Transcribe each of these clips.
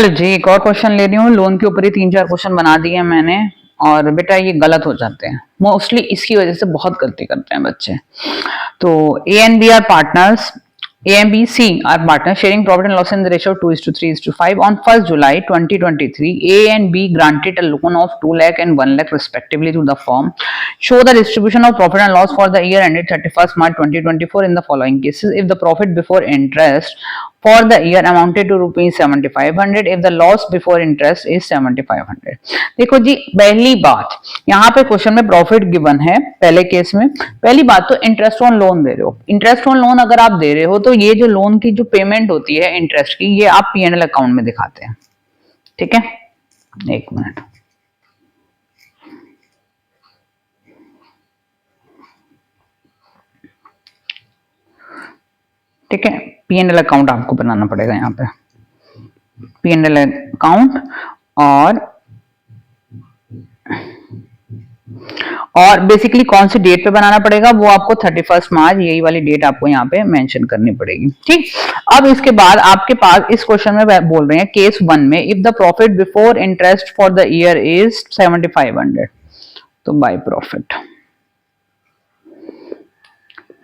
चलो जी, एक और क्वेश्चन ले रही हूँ। लोन के ऊपर ही 3-4 क्वेश्चन बना दिए हैं मैंने, और बेटा ये गलत हो जाते हैं मोस्टली, इसकी वजह से बहुत गलती करते हैं बच्चे। तो A and B are partners, A and B, C are partners sharing profit and loss in the ratio of 2:3:5. On 1st July 2023, A and B granted a loan of 2 lakh and 1 lakh respectively to the firm. Show the distribution of profit and loss for the year ended 31st March 2024 in the following cases. If the profit before interest for the year amounted to rupees 7,500, if the loss before interest is 7,500. देखो जी, पहली बात यहाँ पे question में profit given है। पहले case में पहली बात तो इंटरेस्ट ऑन लोन दे रहे हो। इंटरेस्ट ऑन लोन अगर आप दे रहे हो तो ये जो लोन की जो पेमेंट होती है इंटरेस्ट की, ये आप P&L अकाउंट में दिखाते हैं। ठीक है, एक मिनट, ठीक है, P&L अकाउंट आपको बनाना पड़ेगा यहाँ पे, P&L अकाउंट। और बेसिकली कौन सी डेट पे बनाना पड़ेगा, वो आपको 31 मार्च, यही वाली डेट आपको यहाँ पे मेंशन करनी पड़ेगी। ठीक, अब इसके बाद आपके पास इस क्वेश्चन में बोल रहे हैं केस 1 में, if the profit before interest for the year is 7,500, तो बाय प्रॉफिट।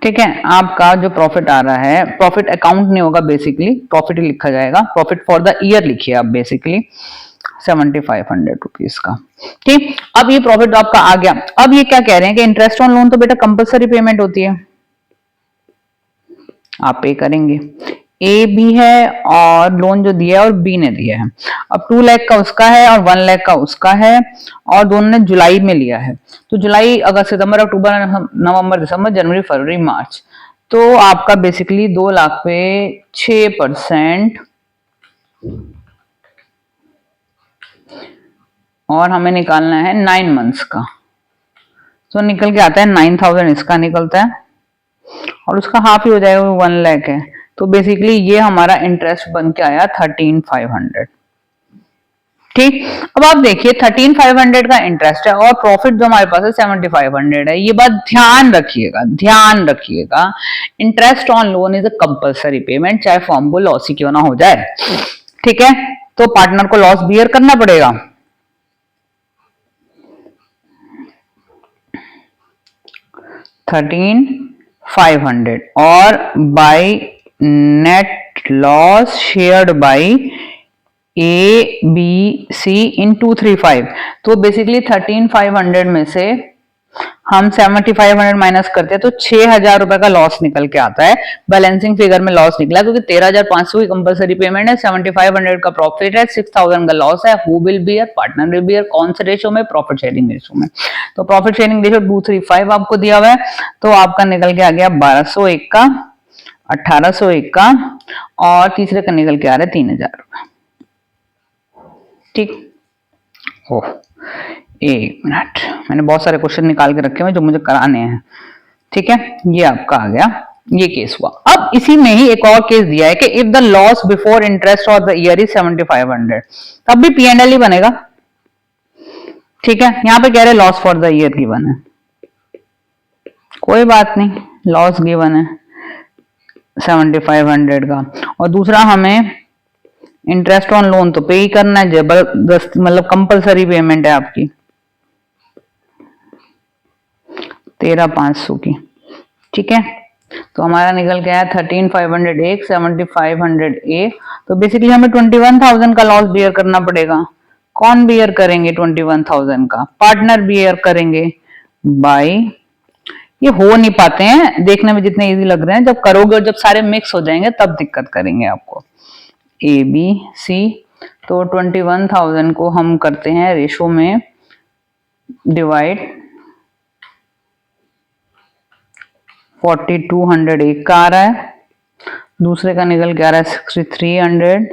ठीक है, आपका जो प्रॉफिट आ रहा है, प्रॉफिट अकाउंट नहीं होगा, बेसिकली प्रॉफिट ही लिखा जाएगा। प्रॉफिट फॉर द ईयर लिखिए आप, बेसिकली 7,500 रुपीज का। ठीक, अब ये प्रॉफिट आपका आ गया। अब ये क्या कह रहे हैं कि इंटरेस्ट ऑन लोन तो बेटा कंपलसरी पेमेंट होती है, आप पे करेंगे। ए बी है और लोन जो दिया है और बी ने दिया है। अब 2 लाख का उसका है और 1 लाख का उसका है, और दोनों ने जुलाई में लिया है। तो जुलाई, अगस्त, सितंबर, अक्टूबर, नवंबर, दिसंबर, जनवरी, फरवरी, मार्च, तो आपका बेसिकली 2 लाख पे 6%, और हमें निकालना है 9 मंथ्स का, तो निकल के आता है 9,000 इसका निकलता है, और उसका हाफ ही हो जाएगा, 1 लाख है। तो बेसिकली ये हमारा इंटरेस्ट बन के आया 13,500। ठीक, अब आप देखिए 13,500 का इंटरेस्ट है और प्रॉफिट जो हमारे पास है 7,500 है। ये बात ध्यान रखिएगा, ध्यान रखिएगा, interest on loan is a compulsory payment, चाहे फॉर्म को लॉस ही क्यों ना हो जाए। ठीक है, तो पार्टनर को लॉस बियर करना पड़ेगा। 13,500 और by net loss shared by A B C in 235। तो बेसिकली 13,500 में से हम 7,500 माइनस करते हैं तो 6,000 रुपए का लॉस निकल के आता है। बैलेंसिंग फिगर में लॉस निकला क्योंकि 13,500 की कंपलसरी पेमेंट है, 7,500 का प्रॉफिट है, 6,000 का लॉस है। Who will beer, partner will beer. कौन से रेशो में, प्रॉफिट शेयरिंग रेशो में। तो प्रॉफिट शेयरिंग रेशो 235 आपको दिया हुआ है, तो आपका निकल के आ गया 1,201 का, 1,801 का, और तीसरे का निकल के आ रहा है 3,000 रुपए। ठीक, ओह एक मिनट, मैंने बहुत सारे क्वेश्चन निकाल के रखे हुए जो मुझे कराने हैं। ठीक है, ये आपका आ गया, ये केस हुआ। अब इसी में ही एक और केस दिया है कि if the loss before interest of the year is 7,500, तब भी P&L ही बनेगा। ठीक है, यहाँ पे कह रहे loss for the year given है, कोई बात नहीं, लॉस गिवन है 7,500 का, और दूसरा हमें इंटरेस्ट ऑन लोन तो पे ही करना है, जबरदस्त, मतलब कंपलसरी पेमेंट है आपकी 13,500 की। ठीक है, तो हमारा निकल के आया 13,500 एक, 7,500 एक, तो बेसिकली हमें 21,000 का लॉस बियर करना पड़ेगा। कौन बियर करेंगे 21,000 का? पार्टनर बियर करेंगे बाय, ये हो नहीं पाते हैं देखने में जितने इजी लग रहे हैं, जब करोगे और जब सारे मिक्स हो जाएंगे तब दिक्कत करेंगे आपको। ए बी सी, तो 21,000 को हम करते हैं रेशो में डिवाइड, 4,200 एक का आ रहा है, दूसरे का निकल के आ रहा है 6,300,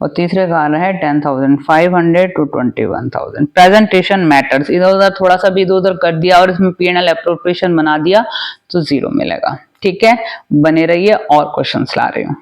और तीसरे का आ रहा है 10,500 टू 21,000। प्रेजेंटेशन मैटर्स, इधर उधर थोड़ा सा भी इधर उधर कर दिया और इसमें P&L एप्रोप्रिएशन बना दिया तो 0 मिलेगा। ठीक है, बने रहिए, और क्वेश्चंस ला रही हूँ।